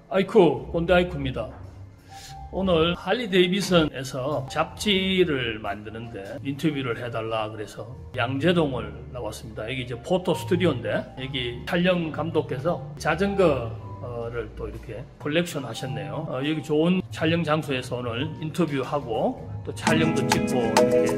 아이쿠, 꼰대 아이쿠입니다. 오늘 할리 데이비슨에서 잡지를 만드는데 인터뷰를 해달라 그래서 양재동을 나왔습니다. 여기 이제 포토 스튜디오인데 여기 촬영 감독께서 자전거를 또 이렇게 컬렉션 하셨네요. 여기 좋은 촬영 장소에서 오늘 인터뷰하고 또 촬영도 찍고 이렇게.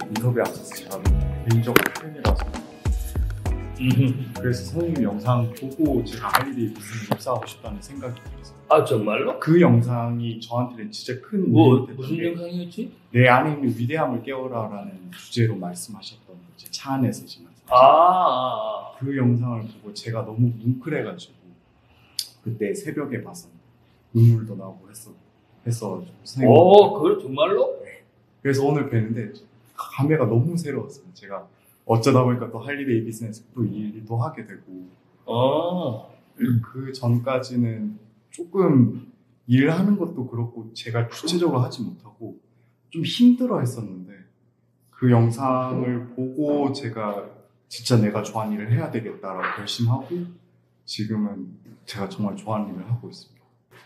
인터뷰 앞서서 제가 개인적으로 팬이라서 그래서 선생님 영상 보고 제가 할리 데이비슨에 입사하고 싶다는 생각이 들었어요. 아 정말로? 그 영상이 저한테는 진짜 큰 무슨 영상이었지? 내 안에 있는 위대함을 깨워라라는 주제로 말씀하셨던 제 차 안에서지만 그 영상을 보고 제가 너무 뭉클해가지고 그때 새벽에 봐서 눈물도 나고 했어가지고 그래 정말로? 네. 그래서 오늘 뵀는데 감회가 너무 새로웠어요. 제가 어쩌다 보니까 또 할리 데이비슨에서 또 일도 하게 되고 그 전까지는 조금 일하는 것도 그렇고 제가 주체적으로 하지 못하고 좀 힘들어 했었는데 그 영상을 보고 제가 진짜 내가 좋아하는 일을 해야 되겠다라고 결심하고 지금은 제가 정말 좋아하는 일을 하고 있습니다.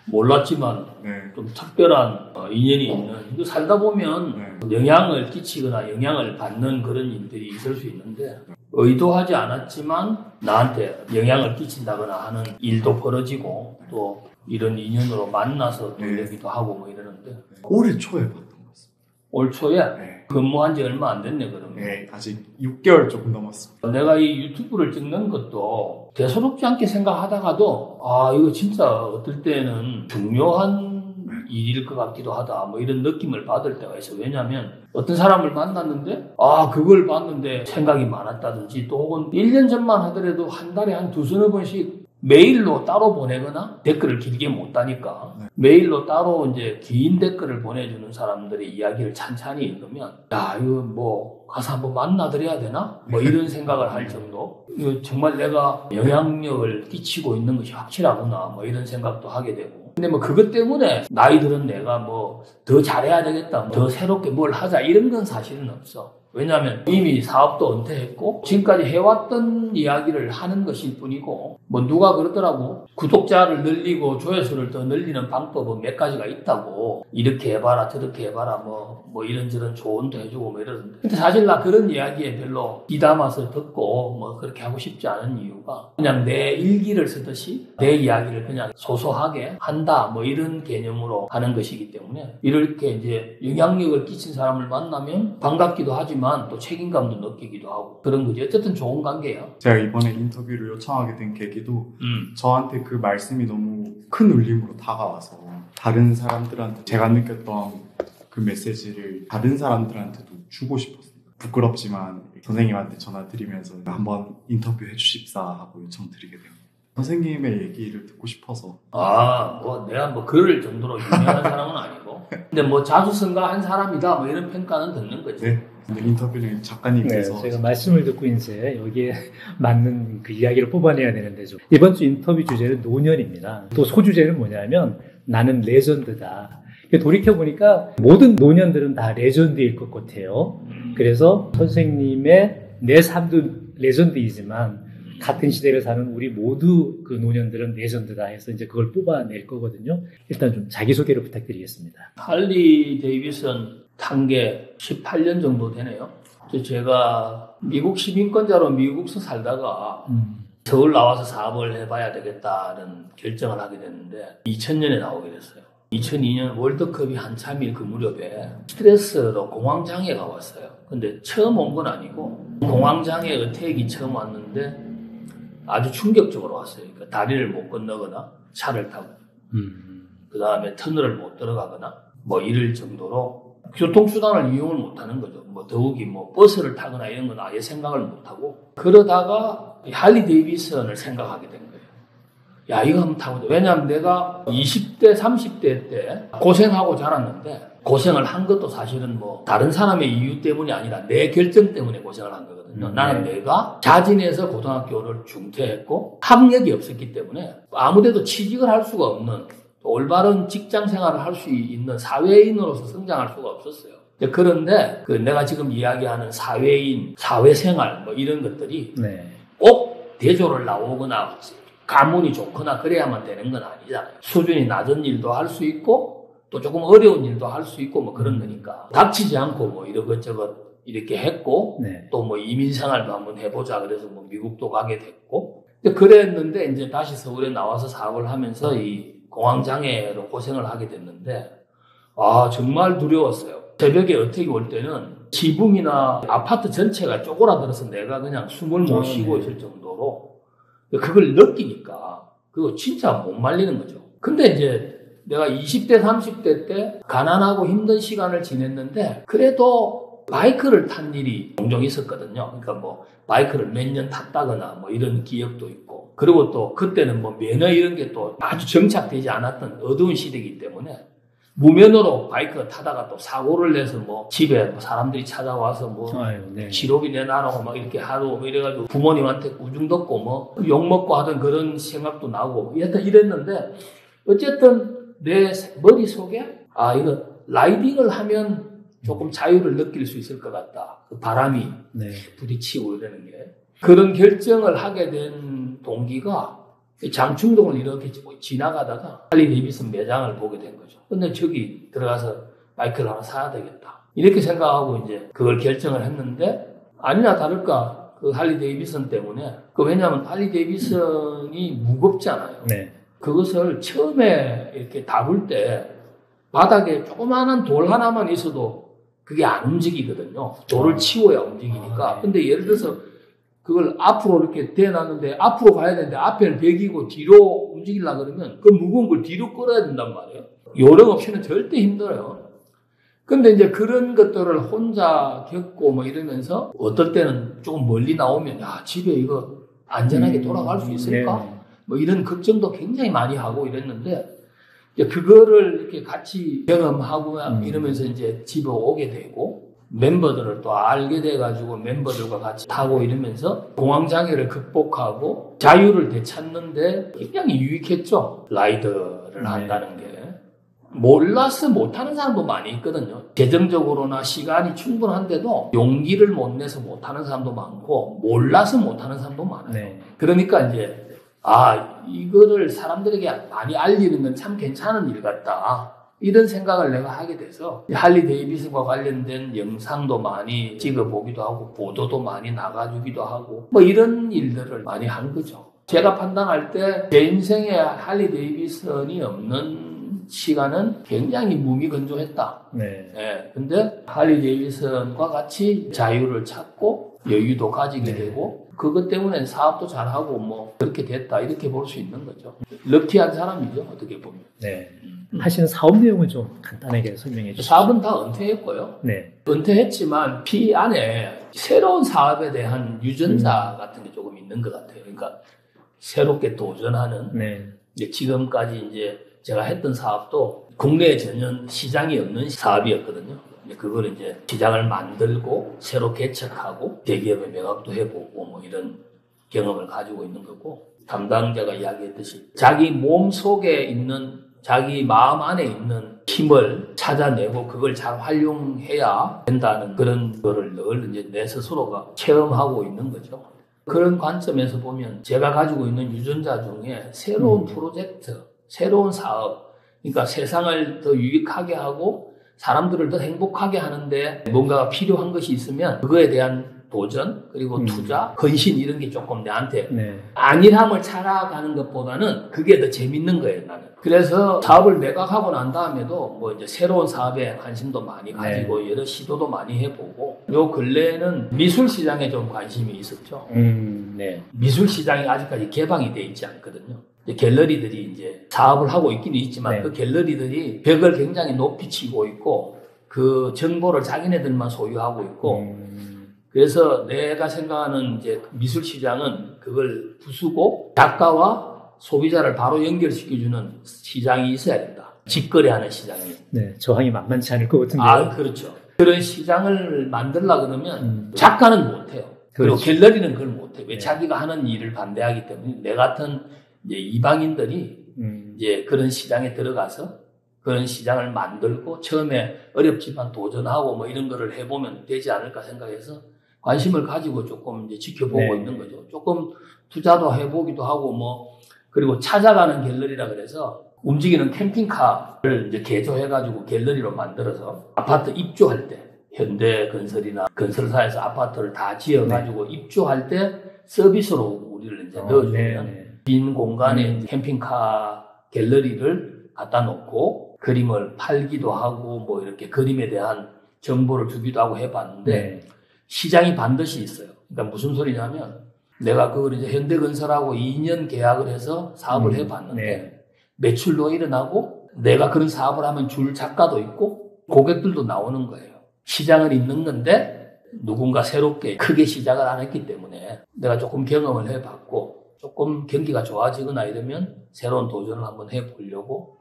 몰랐지만 네. 좀 특별한 인연이 있는, 이거 살다 보면 영향을 끼치거나 영향을 받는 그런 일들이 있을 수 있는데 의도하지 않았지만 나한테 영향을 끼친다거나 하는 일도 벌어지고 또 이런 인연으로 만나서 또 얘기도 하고 뭐 이러는데 올해 초에 봤던 것 같습니다. 올 초에? 근무한 지 얼마 안 됐네 그러면. 네, 아직 6개월 조금 넘었습니다. 내가 이 유튜브를 찍는 것도 대수롭지 않게 생각하다가도 이거 진짜 어떨 때는 중요한 일일 것 같기도 하다 뭐 이런 느낌을 받을 때가 있어. 왜냐하면 어떤 사람을 만났는데 그걸 봤는데 생각이 많았다든지 또 혹은 1년 전만 하더라도 한 달에 한 두서너 번씩 메일로 따로 보내거나 댓글을 길게 못 다니까 메일로 따로 이제 긴 댓글을 보내주는 사람들의 이야기를 찬찬히 읽으면 이거 뭐 가서 한번 만나드려야 되나? 뭐 이런 생각을 할 정도. 이거 정말 내가 영향력을 끼치고 있는 것이 확실하구나 뭐 이런 생각도 하게 되고. 근데 뭐 그것 때문에 나이 들은 내가 뭐 더 잘해야 되겠다, 더 새롭게 뭘 하자 이런 건 사실은 없어. 왜냐하면 이미 사업도 은퇴했고 지금까지 해왔던 이야기를 하는 것일 뿐이고 뭐 누가 그러더라고 구독자를 늘리고 조회수를 더 늘리는 방법은 몇 가지가 있다고 이렇게 해봐라 저렇게 해봐라 뭐 이런저런 조언도 해주고 뭐 이러는데 근데 사실 나 그런 이야기에 별로 귀담아서 듣고 뭐 그렇게 하고 싶지 않은 이유가 그냥 내 일기를 쓰듯이 내 이야기를 그냥 소소하게 한다 뭐 이런 개념으로 하는 것이기 때문에 이렇게 이제 영향력을 끼친 사람을 만나면 반갑기도 하지만 또 책임감도 느끼기도 하고 그런 거지. 어쨌든 좋은 관계야. 제가 이번에 인터뷰를 요청하게 된 계기도 저한테 그 말씀이 너무 큰 울림으로 다가와서 다른 사람들한테 제가 느꼈던 그 메시지를 다른 사람들한테도 주고 싶었어요. 부끄럽지만 선생님한테 전화 드리면서 한번 인터뷰해 주십사 하고 요청드리게 됩니다. 선생님의 얘기를 듣고 싶어서. 뭐 내가 뭐 그럴 정도로 유명한 사람은 아니고 근데 뭐 자수성가한 사람이다 뭐 이런 평가는 듣는 거지. 네. 인터뷰는 작가님께서 제가 말씀을 듣고 이제 여기에 맞는 그 이야기를 뽑아내야 되는데 이번 주 인터뷰 주제는 노년입니다. 또 소주제는 뭐냐면 나는 레전드다. 돌이켜보니까 모든 노년들은 다 레전드일 것 같아요. 그래서 선생님의 내 삶도 레전드이지만 같은 시대를 사는 우리 모두 그 노년들은 레전드다 해서 이제 그걸 뽑아낼 거거든요. 일단 좀 자기소개를 부탁드리겠습니다. 할리 데이비슨 탄 게 18년 정도 되네요. 제가 미국 시민권자로 미국서 살다가 서울 나와서 사업을 해봐야 되겠다는 결정을 하게 됐는데 2000년에 나오게 됐어요. 2002년 월드컵이 한참일 그 무렵에 스트레스로 공황장애가 왔어요. 근데 처음 온 건 아니고 공황장애 어택이 처음 왔는데 아주 충격적으로 왔어요. 그러니까 다리를 못 건너거나 차를 타고. 그 다음에 터널을 못 들어가거나 뭐 이럴 정도로 교통수단을 이용을 못하는 거죠. 뭐 더욱이 뭐 버스를 타거나 이런 건 아예 생각을 못하고 그러다가 할리 데이비슨을 생각하게 된 거예요. 야, 이거 한번 타보자. 왜냐하면 내가 20대, 30대 때 고생하고 자랐는데 고생을 한 것도 사실은 뭐 다른 사람의 이유 때문이 아니라 내 결정 때문에 고생을 한 거거든요. 나는 내가 자진해서 고등학교를 중퇴했고 학력이 없었기 때문에 아무데도 취직을 할 수가 없는 올바른 직장 생활을 할 수 있는 사회인으로서 성장할 수가 없었어요. 그런데 내가 지금 이야기하는 사회인, 사회생활 뭐 이런 것들이 꼭 대조를 나오거나 가문이 좋거나 그래야만 되는 건 아니잖아요. 수준이 낮은 일도 할 수 있고 또 조금 어려운 일도 할 수 있고 뭐 그런 거니까 닥치지 않고 뭐 이것저것 이렇게 했고 또 뭐 이민 생활도 한번 해보자 그래서 뭐 미국도 가게 됐고 그랬는데 이제 다시 서울에 나와서 사업을 하면서 이 공황장애로 고생을 하게 됐는데 정말 두려웠어요. 새벽에 어떻게 올 때는 지붕이나 아파트 전체가 쪼그라들어서 내가 그냥 숨을 못 쉬고 있을 정도로 그걸 느끼니까 그거 진짜 못 말리는 거죠. 근데 이제 내가 20대, 30대 때 가난하고 힘든 시간을 지냈는데 그래도 바이크를 탄 일이 종종 있었거든요. 그러니까 뭐 바이크를 몇 년 탔다거나 뭐 이런 기억도 있고 그리고 또 그때는 뭐 면허 이런 게 또 아주 정착되지 않았던 어두운 시대이기 때문에 무면허로 바이크 타다가 또 사고를 내서 뭐 집에 뭐 사람들이 찾아와서 뭐 치료비 내놔라고 막 이렇게 하고 뭐 이래가지고 부모님한테 우중 듣고 뭐 욕먹고 하던 그런 생각도 나고 이랬는데 어쨌든 내 머릿속에 이거 라이딩을 하면 조금 자유를 느낄 수 있을 것 같다. 그 바람이 부딪히고 이러는 게. 그런 결정을 하게 된 동기가 장충동을 이렇게 지나가다가 할리 데이비슨 매장을 보게 된 거죠. 근데 저기 들어가서 바이크를 하나 사야 되겠다. 이렇게 생각하고 이제 그걸 결정을 했는데 아니나 다를까 그 할리 데이비슨 때문에 왜냐하면 할리 데이비슨이 무겁잖아요. 그것을 처음에 이렇게 다룰 때 바닥에 조그마한 돌 하나만 있어도 그게 안 움직이거든요. 돌을 치워야 움직이니까. 근데 예를 들어서 그걸 앞으로 이렇게 대놨는데 앞으로 가야 되는데 앞에는 벽이고 뒤로 움직이려고 그러면 그 무거운 걸 뒤로 끌어야 된단 말이에요. 요령 없이는 절대 힘들어요. 근데 이제 그런 것들을 혼자 겪고 뭐 이러면서 어떨 때는 조금 멀리 나오면 집에 이거 안전하게 돌아갈 수 있을까? 뭐 이런 걱정도 굉장히 많이 하고 이랬는데 이제 그거를 이렇게 같이 경험하고 이러면서 이제 집에 오게 되고 멤버들을 또 알게 돼가지고 멤버들과 같이 타고 이러면서 공황장애를 극복하고 자유를 되찾는데 굉장히 유익했죠. 라이드를 한다는 게. 몰라서 못하는 사람도 많이 있거든요. 재정적으로나 시간이 충분한데도 용기를 못 내서 못하는 사람도 많고 몰라서 못하는 사람도 많아요. 그러니까 이제 이거를 사람들에게 많이 알리는 건 참 괜찮은 일 같다. 이런 생각을 내가 하게 돼서 할리 데이비슨과 관련된 영상도 많이 찍어보기도 하고 보도도 많이 나가주기도 하고 뭐 이런 일들을 많이 한 거죠. 제가 판단할 때 제 인생에 할리 데이비슨이 없는 시간은 굉장히 무미건조했다. 근데 할리 데이비슨과 같이 자유를 찾고 여유도 가지게 되고 그것 때문에 사업도 잘하고 뭐 그렇게 됐다 이렇게 볼 수 있는 거죠. 럭키한 사람이죠 어떻게 보면. 하시는 사업 내용을 좀 간단하게 설명해 주시죠. 사업은 다 은퇴했고요. 은퇴했지만 피 안에 새로운 사업에 대한 유전자 같은 게 조금 있는 것 같아요. 그러니까 새롭게 도전하는. 이제 지금까지 이제 제가 했던 사업도 국내에 전혀 시장이 없는 사업이었거든요. 그걸 이제 시장을 만들고 새로 개척하고 대기업에 매각도 해보고 뭐 이런 경험을 가지고 있는 거고 담당자가 이야기했듯이 자기 몸 속에 있는 자기 마음 안에 있는 힘을 찾아내고 그걸 잘 활용해야 된다는 그런 거를 늘 이제 내 스스로가 체험하고 있는 거죠. 그런 관점에서 보면 제가 가지고 있는 유전자 중에 새로운 프로젝트, 새로운 사업, 그러니까 세상을 더 유익하게 하고 사람들을 더 행복하게 하는데 뭔가가 필요한 것이 있으면 그거에 대한 도전 그리고 투자, 헌신 이런 게 조금 내한테 안일함을 찾아가는 것보다는 그게 더 재밌는 거예요 나는. 그래서 사업을 매각하고 난 다음에도 뭐 이제 새로운 사업에 관심도 많이 가지고 여러 시도도 많이 해보고 요 근래에는 미술 시장에 좀 관심이 있었죠. 미술 시장이 아직까지 개방이 돼 있지 않거든요. 이제 갤러리들이 이제 사업을 하고 있기는 있지만 네. 그 갤러리들이 벽을 굉장히 높이 치고 있고 그 정보를 자기네들만 소유하고 있고 그래서 내가 생각하는 이제 미술 시장은 그걸 부수고 작가와 소비자를 바로 연결시켜주는 시장이 있어야 된다. 직거래하는 시장이. 네, 저항이 만만치 않을 것 같은데요. 아, 그렇죠. 그런 시장을 만들려 그러면 작가는 못해요. 그리고 그렇죠. 갤러리는 그걸 못해요. 왜 네. 자기가 하는 일을 반대하기 때문에 내 같은 이제 이방인들이 이제 그런 시장에 들어가서 그런 시장을 만들고 처음에 어렵지만 도전하고 뭐 이런 거를 해보면 되지 않을까 생각해서 관심을 가지고 조금 이제 지켜보고 네. 있는 거죠. 조금 투자도 해보기도 하고 뭐 그리고 찾아가는 갤러리라 그래서 움직이는 캠핑카를 이제 개조해가지고 갤러리로 만들어서 아파트 입주할 때 현대건설이나 건설사에서 아파트를 다 지어가지고 입주할 때 서비스로 우리를 이제 넣어주면 빈 공간에 캠핑카 갤러리를 갖다 놓고 그림을 팔기도 하고 뭐 이렇게 그림에 대한 정보를 주기도 하고 해봤는데 시장이 반드시 있어요. 그러니까 무슨 소리냐면 내가 그걸 이제 현대건설하고 2년 계약을 해서 사업을 해봤는데 매출도 일어나고 내가 그런 사업을 하면 줄 작가도 있고 고객들도 나오는 거예요. 시장을 있는 건데 누군가 새롭게 크게 시작을 안 했기 때문에 내가 조금 경험을 해봤고 조금 경기가 좋아지거나 이러면 새로운 도전을 한번 해보려고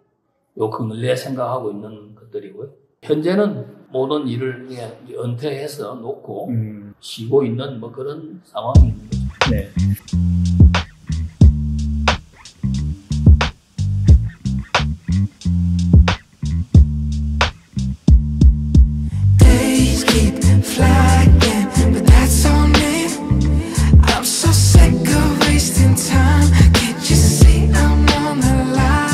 요 근래에 생각하고 있는 것들이고요. 현재는 모든 일을 그냥 은퇴해서 놓고 쉬고 있는 뭐 그런 상황인 거죠. 네. Days keep flagging, but that's on me. I'm so sick of wasting time. Can't you see I'm on the line?